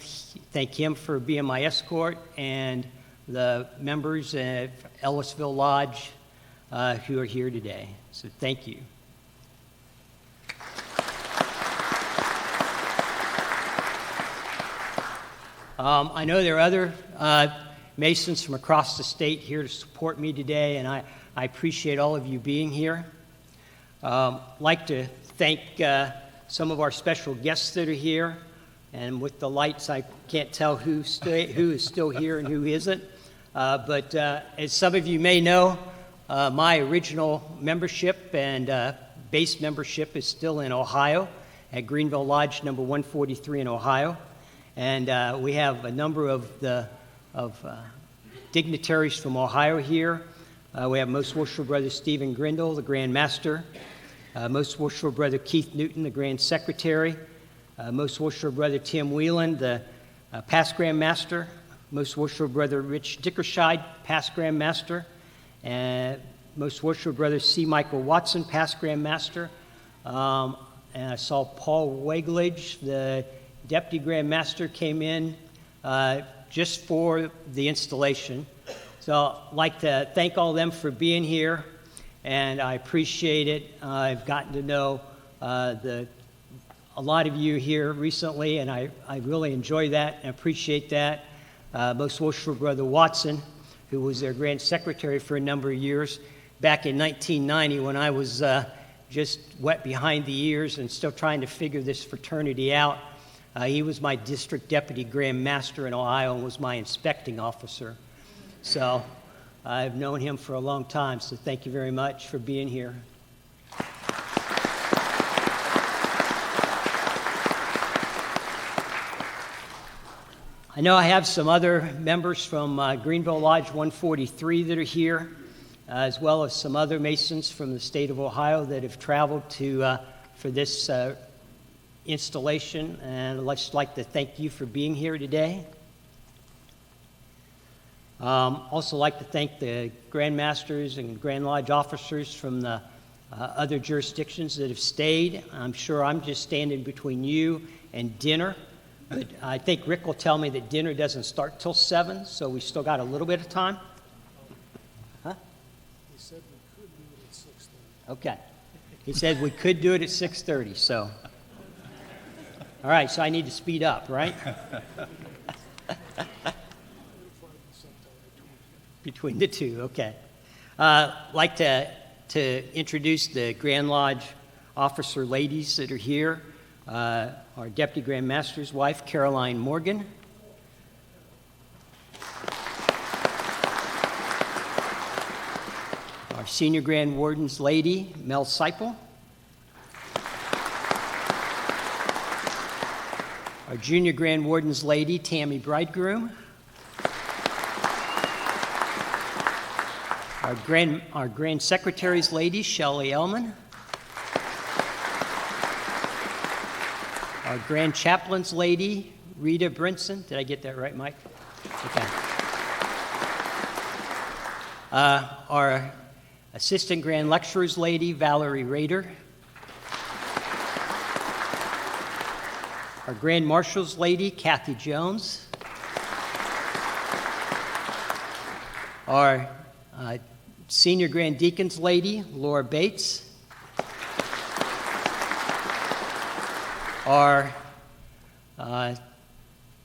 thank him for being my escort and the members of Ellisville Lodge who are here today. So thank you. I know there are other Masons from across the state here to support me today, and I appreciate all of you being here. I'd like to thank some of our special guests that are here, and with the lights I can't tell who is still here and who isn't. But as some of you may know, my original membership and base membership is still in Ohio at Greenville Lodge number 143 in Ohio. And we have a number of dignitaries from Ohio here. We have Most Worshipful Brother Stephen Grindle, the Grand Master, Most Worshipful Brother Keith Newton, the Grand Secretary, Most Worshipful Brother Tim Whelan, the Past Grand Master, Most Worshipful Brother Rich Dickershide, Past Grand Master, and Most Worshipful Brother C. Michael Watson, Past Grand Master. And I saw Paul Wegledge, the Deputy Grand Master, came in just for the installation. So I'd like to thank all of them for being here, and I appreciate it. I've gotten to know a lot of you here recently, and I really enjoy that and appreciate that. Most Worshipful Brother Watson, who was their Grand Secretary for a number of years, back in 1990 when I was just wet behind the ears and still trying to figure this fraternity out. He was my district deputy Grand Master in Ohio and was my inspecting officer. So I've known him for a long time, so thank you very much for being here. I know I have some other members from Greenville Lodge 143 that are here, as well as some other Masons from the state of Ohio that have traveled for this installation, and I'd just like to thank you for being here today. Also like to thank the Grand Masters and Grand Lodge officers from the other jurisdictions that have stayed. I'm sure I'm just standing between you and dinner, but I think Rick will tell me that dinner doesn't start till 7, so we still got a little bit of time. Huh? He said we could do it at 6:30. Okay. He said we could do it at 6:30, so. All right, so I need to speed up, right? Between the two, okay. Like to introduce the Grand Lodge officer ladies that are here. Our Deputy Grand Master's wife, Caroline Morgan. Our Senior Grand Warden's lady, Mel Seipel. Our Junior Grand Warden's lady, Tammy Bridegroom. Our Grand Secretary's lady, Shelley Ellman. Our Grand Chaplain's lady, Rita Brinson. Did I get that right, Mike? Okay. Our Assistant Grand Lecturer's lady, Valerie Rader. Our Grand Marshal's lady, Kathy Jones. Our Senior Grand Deacon's lady, Laura Bates. Our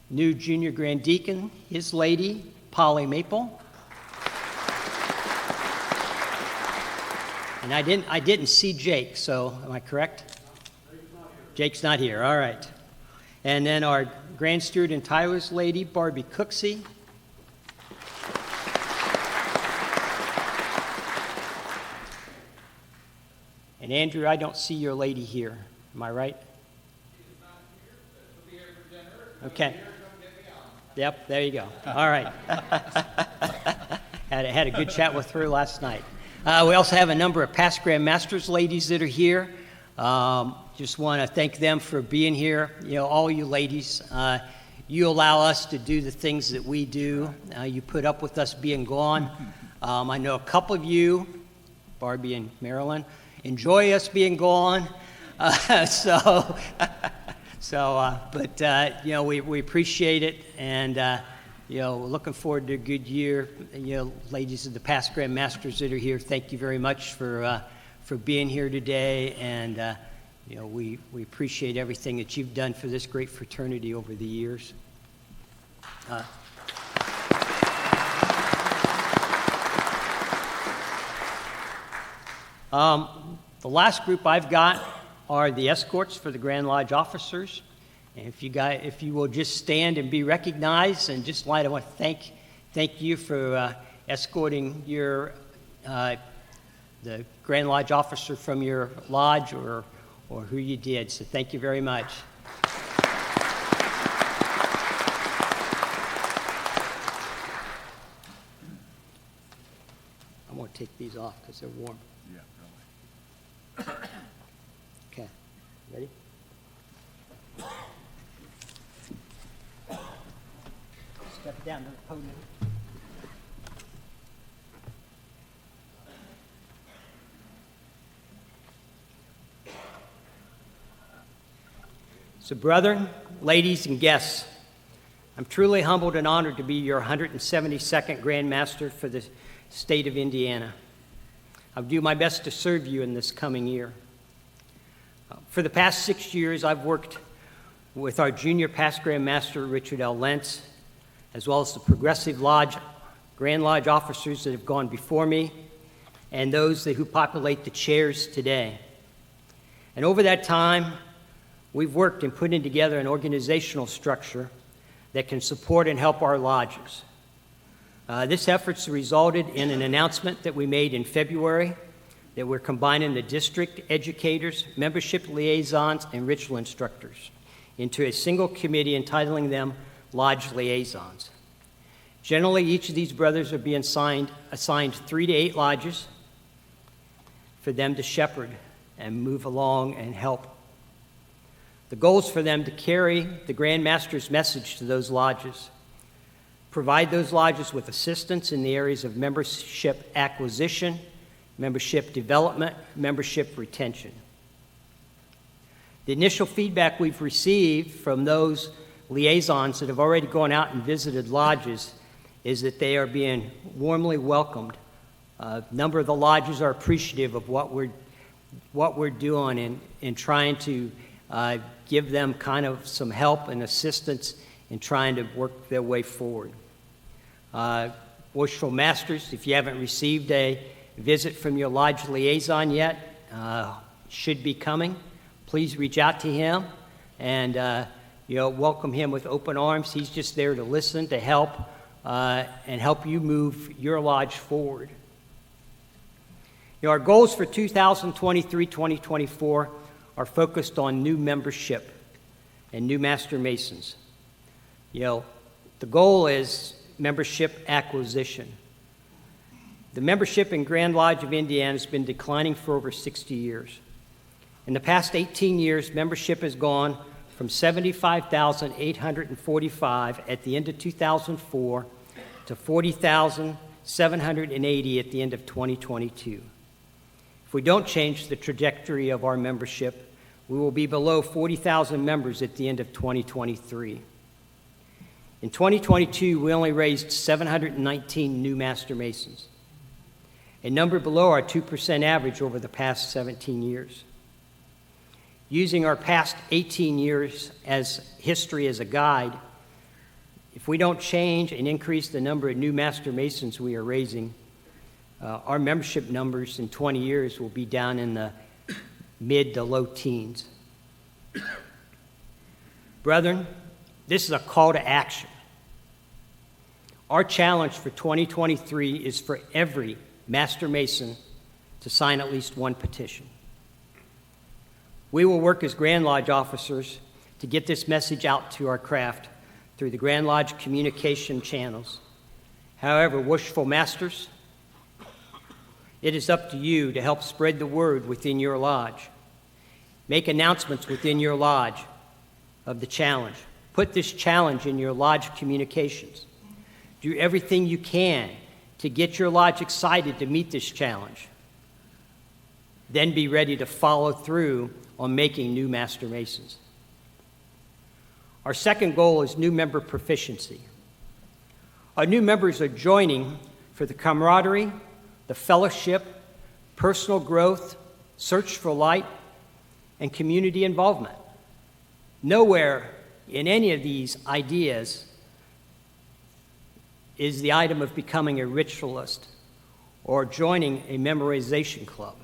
new Junior Grand Deacon, his lady, Polly Maple. And I didn't see Jake, so am I correct? Jake's not here, all right. And then our Grand Steward and Tyler's lady, Barbie Cooksey. And Andrew, I don't see your lady here. Am I right? She's not here, but she'll be here for dinner. Okay. Don't get me on. Yep, there you go. All right. had a good chat with her last night. We also have a number of past Grand Masters ladies that are here. Just want to thank them for being here. You know, all you ladies, you allow us to do the things that we do. You put up with us being gone. I know a couple of you, Barbie and Marilyn, enjoy us being gone. So So, we appreciate it, and, we're looking forward to a good year. Ladies of the past Grand Masters that are here, thank you very much for being here today, and, we appreciate everything that you've done for this great fraternity over the years. The last group I've got are the escorts for the Grand Lodge officers. And if you will just stand and be recognized, and just I want to thank you for escorting the Grand Lodge officer from your lodge or who you did. So thank you very much. I'm going to take these off because they're warm. Okay, ready? Step down to the podium. So, brethren, ladies, and guests, I'm truly humbled and honored to be your 172nd Grand Master for the state of Indiana. I'll do my best to serve you in this coming year. For the past 6 years, I've worked with our junior past Grand Master, Richard L. Lentz, as well as the Progressive Lodge, Grand Lodge officers that have gone before me, and those who populate the chairs today. And over that time, we've worked in putting together an organizational structure that can support and help our lodges. This effort's resulted in an announcement that we made in February that we're combining the district educators, membership liaisons, and ritual instructors into a single committee, entitling them Lodge Liaisons. Generally, each of these brothers are being assigned 3 to 8 lodges for them to shepherd and move along and help. The goal is for them to carry the Grand Master's message to those lodges, provide those lodges with assistance in the areas of membership acquisition, membership development, membership retention. The initial feedback we've received from those liaisons that have already gone out and visited lodges is that they are being warmly welcomed. A number of the lodges are appreciative of what we're doing in trying to give them kind of some help and assistance in trying to work their way forward. Worshipful Masters, if you haven't received a visit from your lodge liaison yet, should be coming. Please reach out to him and welcome him with open arms. He's just there to listen, to help, and help you move your lodge forward. Our goals for 2023-2024 are focused on new membership and new Master Masons. The goal is membership acquisition. The membership in Grand Lodge of Indiana has been declining for over 60 years. In the past 18 years, membership has gone from 75,845 at the end of 2004 to 40,780 at the end of 2022. If we don't change the trajectory of our membership, we will be below 40,000 members at the end of 2023. In 2022, we only raised 719 new Master Masons, a number below our 2% average over the past 17 years. Using our past 18 years as history as a guide, if we don't change and increase the number of new Master Masons we are raising, our membership numbers in 20 years will be down in the mid to low teens. Brethren, this is a call to action. Our challenge for 2023 is for every Master Mason to sign at least one petition. We will work as Grand Lodge officers to get this message out to our craft through the Grand Lodge communication channels. However, worshipful Masters, it is up to you to help spread the word within your lodge. Make announcements within your lodge of the challenge. Put this challenge in your lodge communications. Do everything you can to get your lodge excited to meet this challenge. Then be ready to follow through on making new Master Masons. Our second goal is new member proficiency. Our new members are joining for the camaraderie, the fellowship, personal growth, search for light, and community involvement. Nowhere in any of these ideas is the item of becoming a ritualist or joining a memorization club.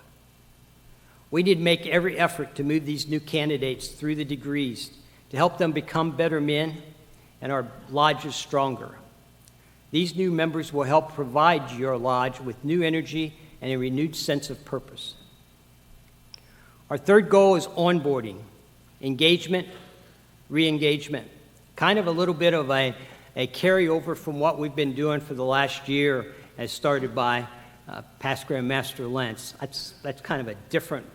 We need to make every effort to move these new candidates through the degrees to help them become better men and our lodges stronger. These new members will help provide your lodge with new energy and a renewed sense of purpose. Our third goal is onboarding, engagement, re-engagement. Kind of a little bit of a carryover from what we've been doing for the last year, as started by Past Grand Master Lentz. That's kind of a different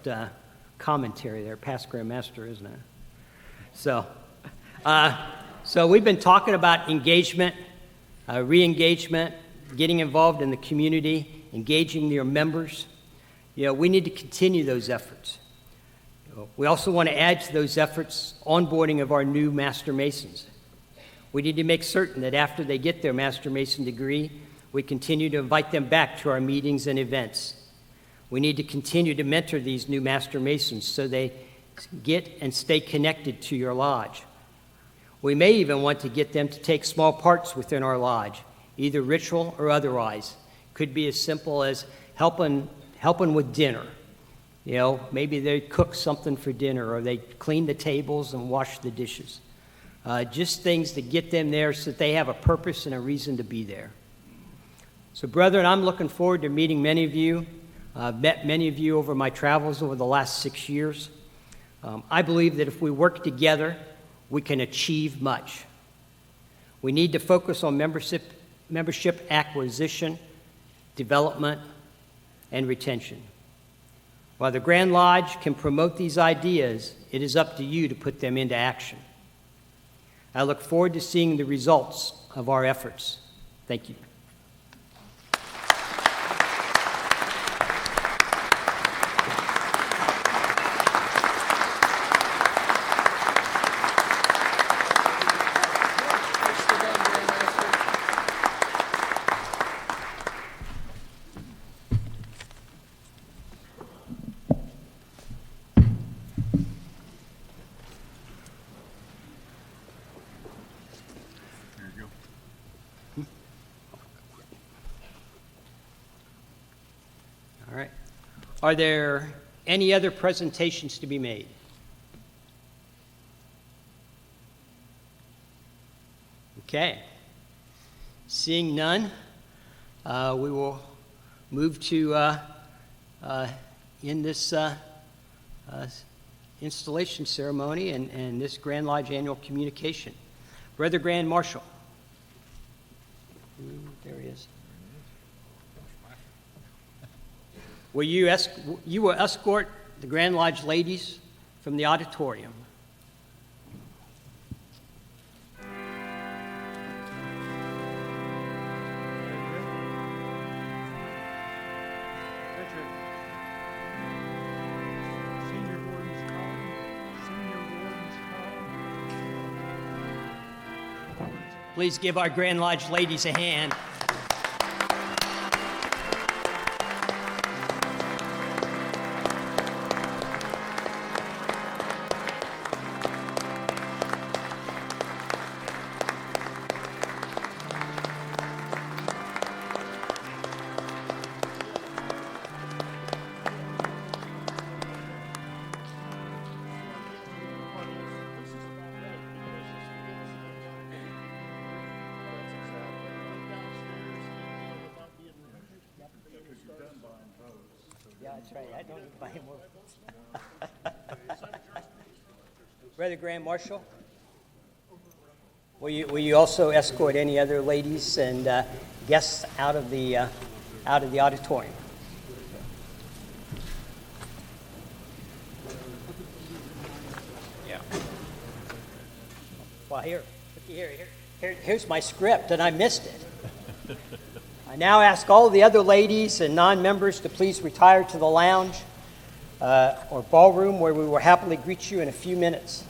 commentary there, Past Grand Master, isn't it? So we've been talking about engagement, re-engagement, getting involved in the community, engaging your members. We need to continue those efforts. We also want to add to those efforts onboarding of our new Master Masons. We need to make certain that after they get their Master Mason degree, we continue to invite them back to our meetings and events. We need to continue to mentor these new Master Masons so they get and stay connected to your lodge. We may even want to get them to take small parts within our lodge, either ritual or otherwise. Could be as simple as helping with dinner. Maybe they cook something for dinner, or they clean the tables and wash the dishes. Just things to get them there so that they have a purpose and a reason to be there. So, brethren, I'm looking forward to meeting many of you. I've met many of you over my travels over the last 6 years. I believe that if we work together, we can achieve much. We need to focus on membership acquisition, development, and retention. While the Grand Lodge can promote these ideas, it is up to you to put them into action. I look forward to seeing the results of our efforts. Thank you. All right. Are there any other presentations to be made? Okay. Seeing none, we will move to end this installation ceremony and this Grand Lodge annual communication. Brother Grand Marshal. There he is. Will you will escort the Grand Lodge ladies from the auditorium. Please give our Grand Lodge ladies a hand. Yeah, that's right. I don't need to buy more. Brother Grand Marshal, will you also escort any other ladies and guests out of the auditorium? Yeah. Well, here's my script, and I missed it. I now ask all the other ladies and non-members to please retire to the lounge or ballroom, where we will happily greet you in a few minutes.